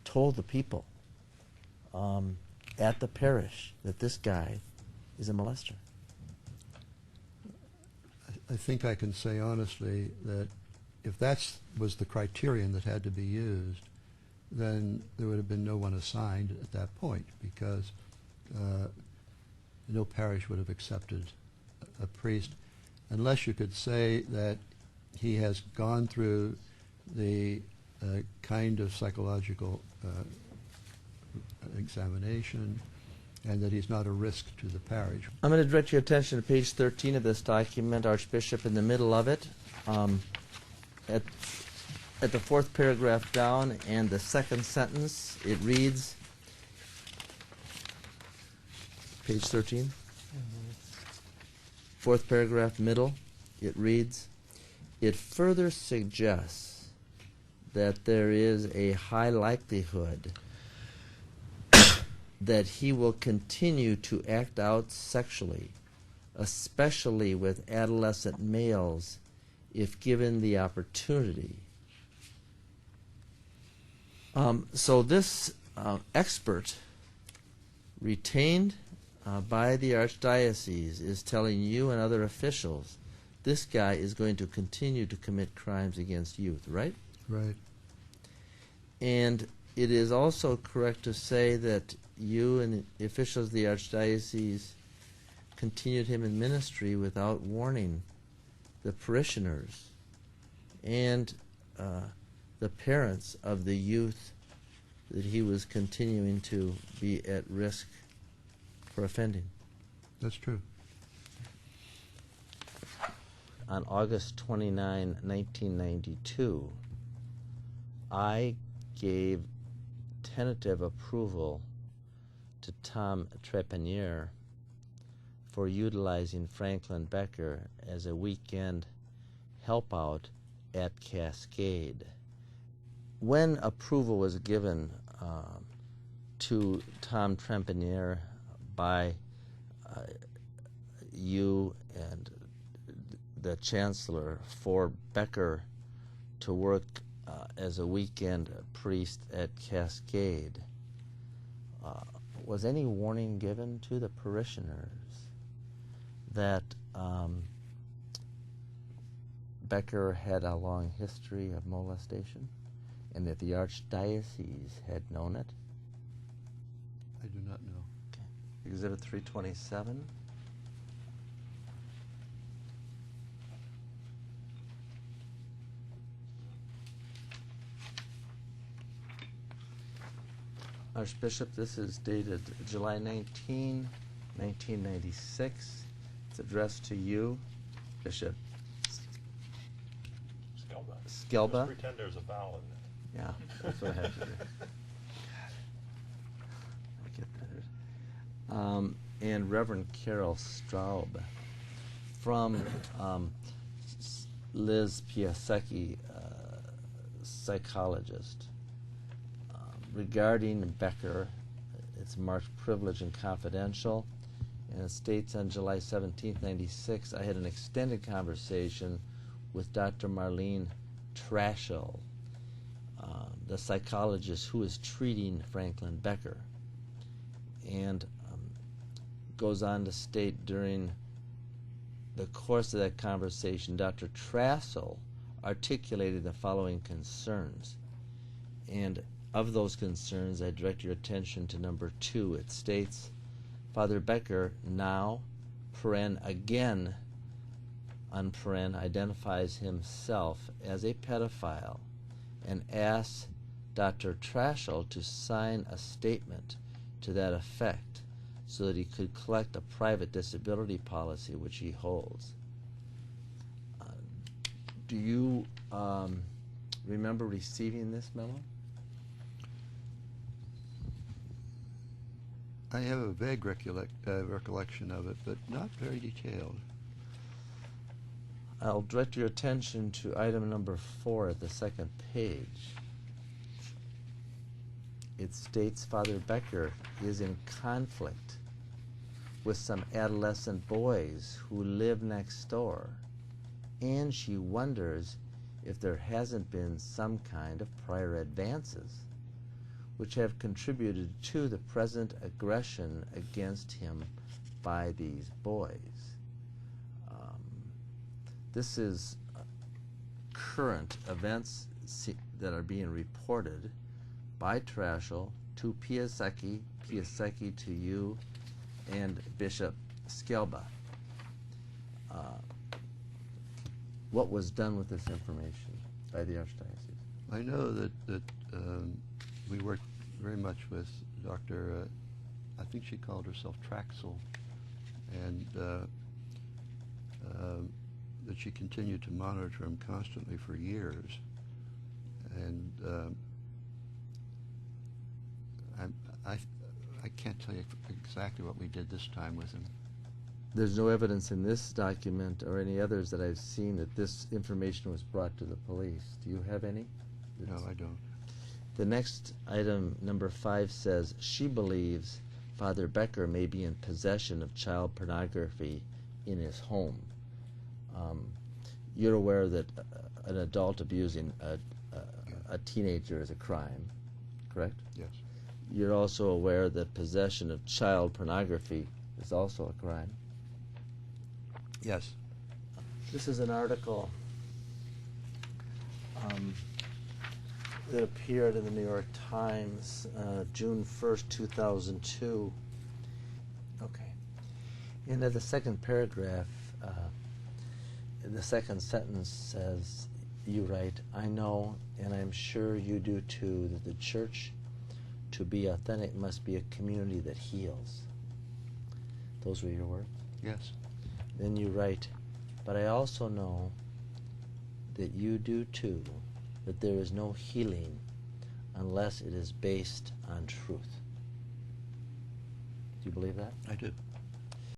told the people at the parish that this guy is a molester? I think I can say honestly that if that was the criterion that had to be used, then there would have been no one assigned at that point, because no parish would have accepted a priest unless you could say that he has gone through the kind of psychological examination and that he's not a risk to the parish. I'm going to direct your attention to page 13 of this document, Archbishop, in the middle of it. At the fourth paragraph down and the second sentence, it reads, page 13, fourth paragraph, middle, it reads, it further suggests that there is a high likelihood that he will continue to act out sexually, especially with adolescent males, if given the opportunity. So this expert retained by the Archdiocese is telling you and other officials this guy is going to continue to commit crimes against youth, right? Right. And it is also correct to say that you and the officials of the Archdiocese continued him in ministry without warning the parishioners and the parents of the youth that he was continuing to be at risk for offending. That's true. On August 29, 1992, I gave tentative approval to Tom Trepanier for utilizing Franklin Becker as a weekend help out at Cascade. When approval was given to Tom Trepanier by you and the Chancellor for Becker to work as a weekend priest at Cascade, was any warning given to the parishioners that Becker had a long history of molestation and that the Archdiocese had known it? I do not know. Okay. Exhibit 327. Archbishop, this is dated July 19, 1996. It's addressed to you, Bishop Skelba. Just pretend there's a vowel in it. Yeah, that's what I have to do. I get that. And Reverend Carol Straub from Liz Piasecki, psychologist. Regarding Becker, it's marked privileged and confidential, and it states on July 17, 96, I had an extended conversation with Dr. Marlene Trashel, the psychologist who is treating Franklin Becker, and goes on to state during the course of that conversation, Dr. Trashel articulated the following concerns, and of those concerns, I direct your attention to number 2. It states, Father Becker now, again, identifies himself as a pedophile and asks Dr. Trashel to sign a statement to that effect so that he could collect a private disability policy which he holds. Do you remember receiving this memo? I have a vague recollection of it, but not very detailed. I'll direct your attention to item number 4 at the second page. It states Father Becker is in conflict with some adolescent boys who live next door, and she wonders if there hasn't been some kind of prior advances. which have contributed to the present aggression against him by these boys. This is current events that are being reported by Trashel to Piasecki, Piasecki to you, and Bishop Skelba. What was done with this information by the Archdiocese? I know that we worked very much with Dr. I think she called herself Traxel, and that she continued to monitor him constantly for years. And I can't tell you exactly what we did this time with him. There's no evidence in this document or any others that I've seen that this information was brought to the police. Do you have any? No, I don't. The next item, number 5, says she believes Father Becker may be in possession of child pornography in his home. You're aware that an adult abusing a teenager is a crime, correct? Yes. You're also aware that possession of child pornography is also a crime. Yes. This is an article that appeared in the New York Times, June 1st, 2002. Okay. And at the second paragraph, the second sentence says, you write, I know, and I'm sure you do too, that the church, to be authentic, must be a community that heals. Those were your words? Yes. Then you write, but I also know that you do too, that there is no healing unless it is based on truth. Do you believe that? I do.